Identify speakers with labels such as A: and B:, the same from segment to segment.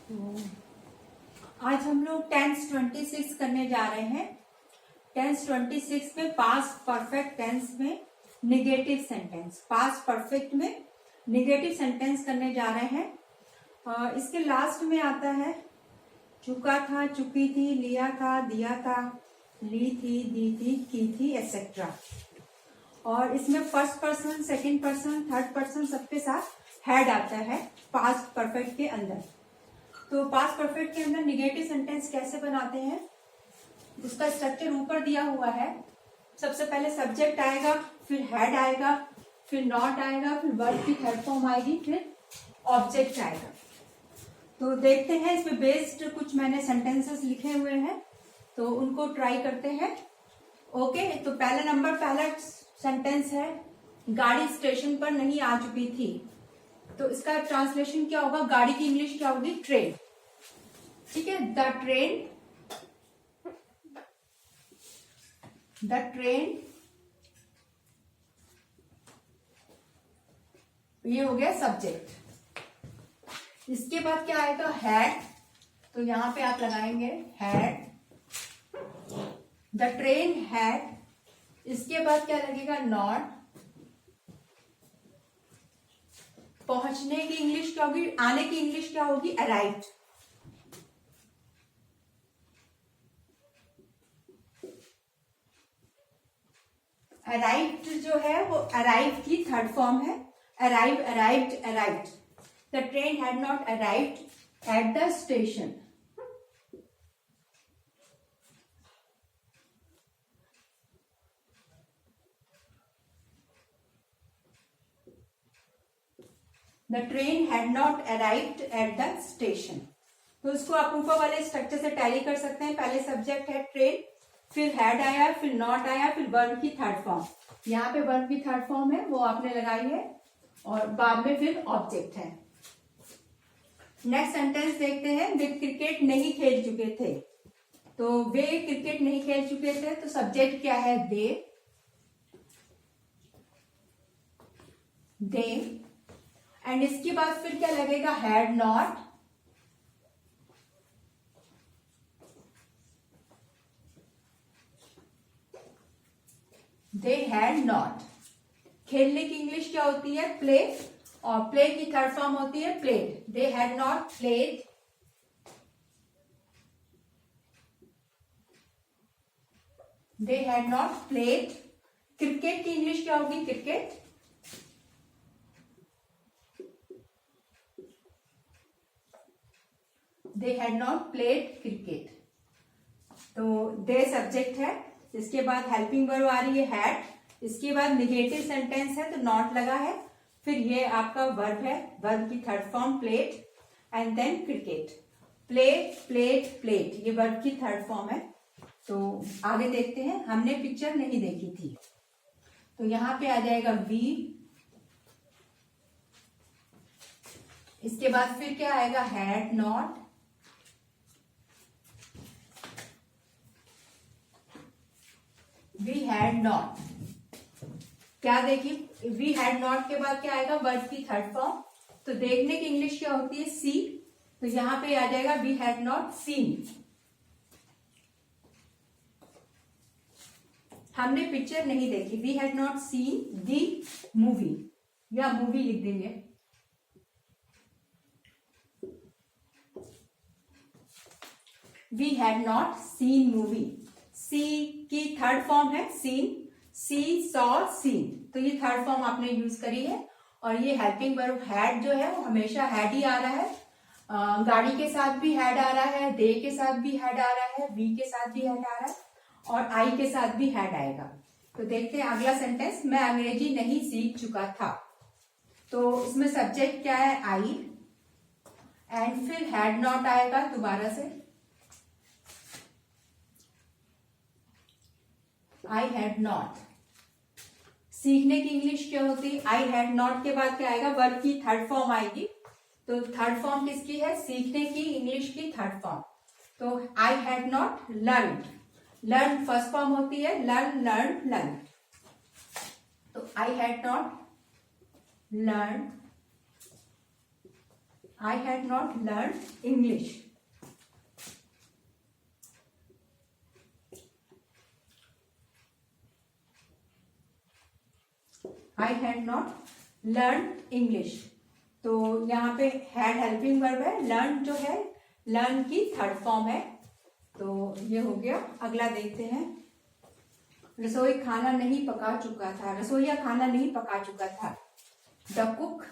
A: तो आज हम लोग टेंस 26 करने जा रहे हैं। टेंस 26 में पास्ट परफेक्ट टेंस में निगेटिव सेंटेंस, पास्ट परफेक्ट में निगेटिव सेंटेंस करने जा रहे हैं। इसके लास्ट में आता है चुका था, चुकी थी, लिया था, दिया था, ली थी, दी थी, की थी, एक्सेट्रा। और इसमें first person, second person, third person सबके साथ हैड आता है पास्ट परफेक्ट के अंदर। तो पास्ट परफेक्ट के अंदर निगेटिव सेंटेंस कैसे बनाते हैं, उसका स्ट्रक्चर ऊपर दिया हुआ है। सबसे पहले सब्जेक्ट आएगा, फिर हेड आएगा, फिर नॉट आएगा, फिर वर्ब की थर्ड फॉर्म आएगी, फिर ऑब्जेक्ट आएगा। तो देखते हैं, इसमें बेस्ड कुछ मैंने सेंटेंसेस लिखे हुए हैं, तो उनको ट्राई करते हैं। ओके, तो पहला सेंटेंस है, गाड़ी स्टेशन पर नहीं आ चुकी थी। तो इसका ट्रांसलेशन क्या होगा, गाड़ी की इंग्लिश क्या होगी, ट्रेन। ठीक है, द ट्रेन, ये हो गया सब्जेक्ट। इसके बाद क्या आएगा, हैड। तो यहां पे आप लगाएंगे हैड, द ट्रेन हैड। इसके बाद क्या लगेगा, नॉट। पहुंचने की इंग्लिश क्या होगी, आने की इंग्लिश क्या होगी, अराइव्ड। अराइव्ड जो है वो अराइव की थर्ड फॉर्म है। Arrive, arrived, arrived. The train had not arrived at the station. The train had not arrived at the station. तो इसको आप ऊपर वाले स्ट्रक्चर से टैली कर सकते हैं। पहले सब्जेक्ट है ट्रेन, फिर हैड आया, फिर नॉट आया, फिर वर्ब की थर्ड फॉर्म। यहाँ पे वर्ब की थर्ड फॉर्म है, वो आपने लगाई है, और बाद में फिर ऑब्जेक्ट है। नेक्स्ट सेंटेंस देखते हैं, वे क्रिकेट नहीं खेल चुके थे। तो वे क्रिकेट नहीं खेल चुके थे, तो सब्जेक्ट क्या है, दे। एंड इसके बाद फिर क्या लगेगा, had not. They had not. खेलने की इंग्लिश क्या होती है, प्ले, और प्ले की थर्ड फॉर्म होती है played. They had not played. They had not played. Cricket की इंग्लिश क्या होगी, cricket. They had not played cricket. तो दे सब्जेक्ट है, इसके बाद हेल्पिंग वर्ब आ रही है हैड। इसके बाद निगेटिव सेंटेंस है तो नॉट लगा है, फिर ये आपका वर्ब है, वर्ब की third form played, and then cricket. Play, played, played, ये वर्ब की थर्ड फॉर्म है। तो आगे देखते हैं, हमने पिक्चर नहीं देखी थी। तो यहां पे आ जाएगा वी। इसके बाद फिर क्या आएगा, had not. We had not. क्या देखिए, वी हैड नॉट के बाद क्या आएगा, वर्ब की थर्ड फॉर्म। तो देखने की इंग्लिश क्या होती है, सी। तो यहां पे आ जाएगा वी हैड नॉट सीन। हमने पिक्चर नहीं देखी, we had not seen the movie, या मूवी लिख देंगे। We had not seen movie. See की थर्ड फॉर्म है सीन, सी, सॉ, सीन। तो ये थर्ड फॉर्म आपने यूज करी है। और ये हेल्पिंग वर्ब हैड जो है वो हमेशा हैड ही आ रहा है। गाड़ी के साथ भी हैड आ रहा है, दे के साथ भी हैड आ रहा है, वी के साथ भी हैड आ रहा है, और आई के साथ भी हैड आएगा। तो देखते हैं अगला सेंटेंस, मैं अंग्रेजी नहीं सीख चुका था। तो इसमें सब्जेक्ट क्या है, आई, एंड फिर हैड नॉट आएगा दोबारा से, आई हैड नॉट। सीखने की इंग्लिश क्या होती है, आई हैड नॉट के बाद क्या आएगा, वर्ब की थर्ड फॉर्म आएगी। तो थर्ड फॉर्म किसकी है, सीखने की इंग्लिश की थर्ड फॉर्म। तो I had not learn. Learn first form होती है, लर्न, लर्न, लर्न। तो I had not learn I had not learned English. I had not learned English. तो यहाँ पे had हेल्पिंग वर्ब है, learn जो है learn की थर्ड फॉर्म है, तो ये हो गया। अगला देखते हैं, रसोई खाना नहीं पका चुका था, रसोईया खाना नहीं पका चुका था। द कुक,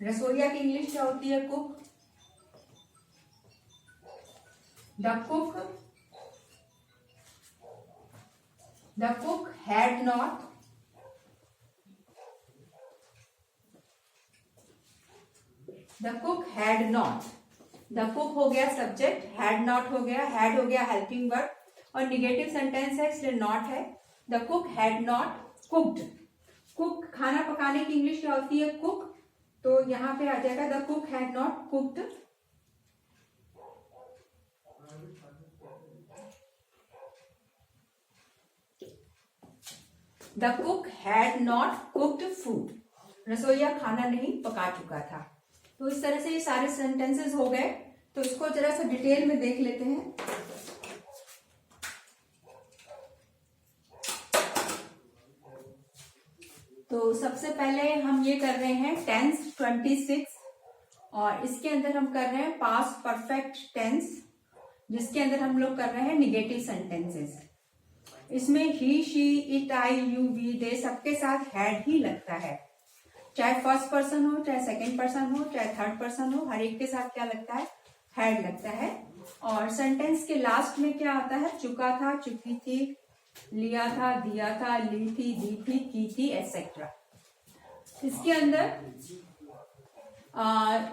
A: रसोईया की इंग्लिश क्या होती है? Cook. The cook had not, the cook had not, the cook हो गया सब्जेक्ट, हैड नॉट हो गया, हैड हो गया हेल्पिंग वर्ब और निगेटिव सेंटेंस है इसलिए नॉट है। The cook had not cooked, cook खाना पकाने की इंग्लिश क्या होती है? कुक, तो यहाँ पे आ जाएगा the cook had not cooked. The cook had not cooked food, रसोईया खाना नहीं पका चुका था। तो इस तरह से ये सारे सेंटेंसेस हो गए। तो इसको जरा सा डिटेल में देख लेते हैं। तो सबसे पहले हम ये कर रहे हैं टेंस 26 और इसके अंदर हम कर रहे हैं पास्ट परफेक्ट टेंस, जिसके अंदर हम लोग कर रहे हैं निगेटिव सेंटेंसेस। इसमें he, she, it, I, you, we, they सबके साथ हैड ही लगता है, चाहे फर्स्ट पर्सन हो, चाहे सेकंड पर्सन हो, चाहे थर्ड पर्सन हो, हर एक के साथ क्या लगता है? हैड लगता है। और सेंटेंस के लास्ट में क्या आता है? चुका था, चुकी थी, लिया था, दिया था, ली थी, दी थी, की थी, एटसेट्रा। इसके अंदर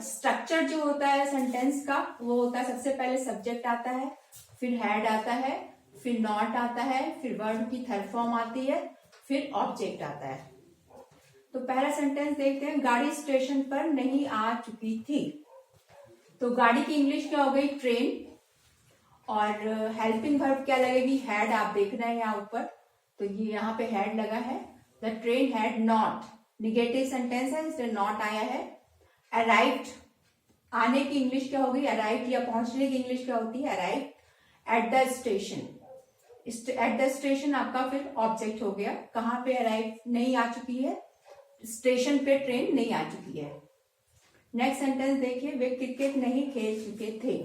A: स्ट्रक्चर जो होता है सेंटेंस का वो होता है, सबसे पहले सब्जेक्ट आता है, फिर हैड आता है, फिर नॉट आता है, फिर वर्ब की थर्ड फॉर्म आती है, फिर ऑब्जेक्ट आता है। तो पहला सेंटेंस देखते हैं, गाड़ी स्टेशन पर नहीं आ चुकी थी। तो गाड़ी की इंग्लिश क्या हो गई? ट्रेन। और हेल्पिंग वर्ब क्या लगेगी? हैड। आप देख रहे हैं यहाँ ऊपर, तो ये यहाँ पे हैड लगा है। The train had not, negative sentence है इसलिए नॉट आया है। अराइव्ड, आने की इंग्लिश क्या होगी? अराइव्ड, या पहुंचने की इंग्लिश क्या होती है? Arrived. At the station, at the station आपका फिर ऑब्जेक्ट हो गया। कहाँ पे अराइव नहीं आ चुकी है? स्टेशन पे ट्रेन नहीं आ चुकी है। नेक्स्ट सेंटेंस देखिए, वे क्रिकेट नहीं खेल चुके थे।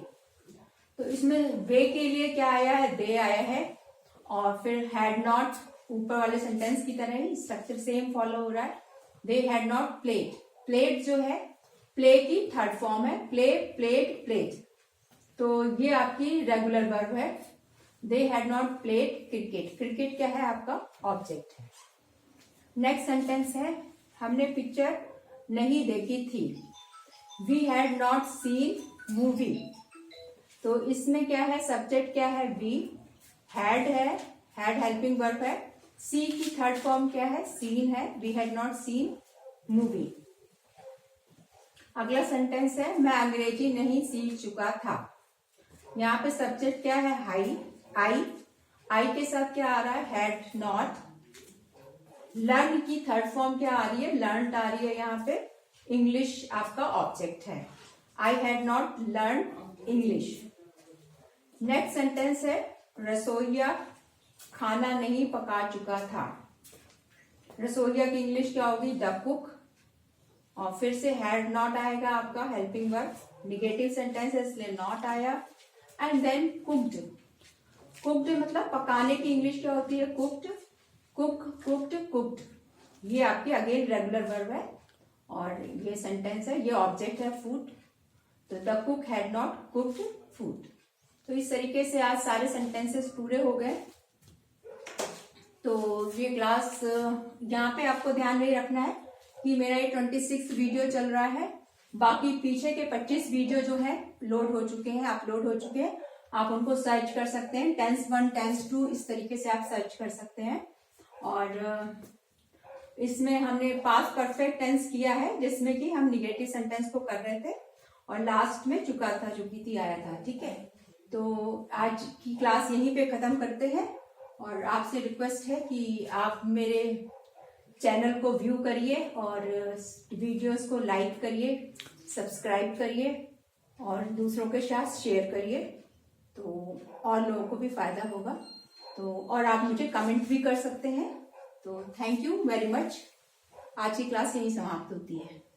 A: तो इसमें वे के लिए क्या आया है? दे आया है। और फिर हैड नॉट, ऊपर वाले सेंटेंस की तरह ही स्ट्रक्चर सेम फॉलो हो रहा है। They had not played, played जो है प्ले की थर्ड फॉर्म है, प्ले, प्लेड, प्लेड। तो ये आपकी रेगुलर वर्ब है। They had not played cricket, cricket क्या है? आपका ऑब्जेक्ट है। नेक्स्ट सेंटेंस है, हमने पिक्चर नहीं देखी थी। We had not seen movie. तो इसमें क्या है? सब्जेक्ट क्या है? वी, हैड है, हैड हेल्पिंग वर्ब है, सी की थर्ड फॉर्म क्या है? सीन है। We had not seen movie. अगला सेंटेंस है, मैं अंग्रेजी नहीं सीख चुका था। यहाँ पे सब्जेक्ट क्या है? हाई, आई, आई के साथ क्या आ रहा है? Had not. लर्न की थर्ड फॉर्म क्या आ रही है? लर्न आ रही है। यहाँ पे इंग्लिश आपका ऑब्जेक्ट है। I had not learn English. Next sentence है, रसोईया खाना नहीं पका चुका था। रसोईया की इंग्लिश क्या होगी? The cook. और फिर से हैड नॉट आएगा आपका हेल्पिंग वर्ब, निगेटिव सेंटेंस है इसलिए नॉट आया। एंड देन कुक्ड, कुक्ड मतलब पकाने की इंग्लिश क्या होती है? Cooked, cook, cooked, cooked. ये आपकी अगेन रेगुलर वर्ब है और ये सेंटेंस है, ये ऑब्जेक्ट है फूड। तो the cook had not cooked food. तो इस तरीके से आज सारे सेंटेंसेस पूरे हो गए। तो ये क्लास यहाँ पे आपको ध्यान में रखना है कि मेरा ये 26 वीडियो चल रहा है। बाकी पीछे के 25 वीडियो जो है लोड हो चुके हैं, अपलोड हो चुके हैं। आप उनको सर्च कर सकते हैं, टेंस 1, टेंस 2 इस तरीके से आप सर्च कर सकते हैं। और इसमें हमने पास्ट परफेक्ट टेंस किया है जिसमें कि हम निगेटिव सेंटेंस को कर रहे थे और लास्ट में चुका था, चुकी थी आया था। ठीक है, तो आज की क्लास यहीं पे खत्म करते हैं और आपसे रिक्वेस्ट है कि आप मेरे चैनल को व्यू करिए और वीडियोस को लाइक करिए, सब्सक्राइब करिए और दूसरों के साथ शेयर करिए, तो और लोगों को भी फायदा होगा। तो और आप मुझे कमेंट भी कर सकते हैं। तो थैंक यू वेरी मच। आज की क्लास यहीं समाप्त होती है।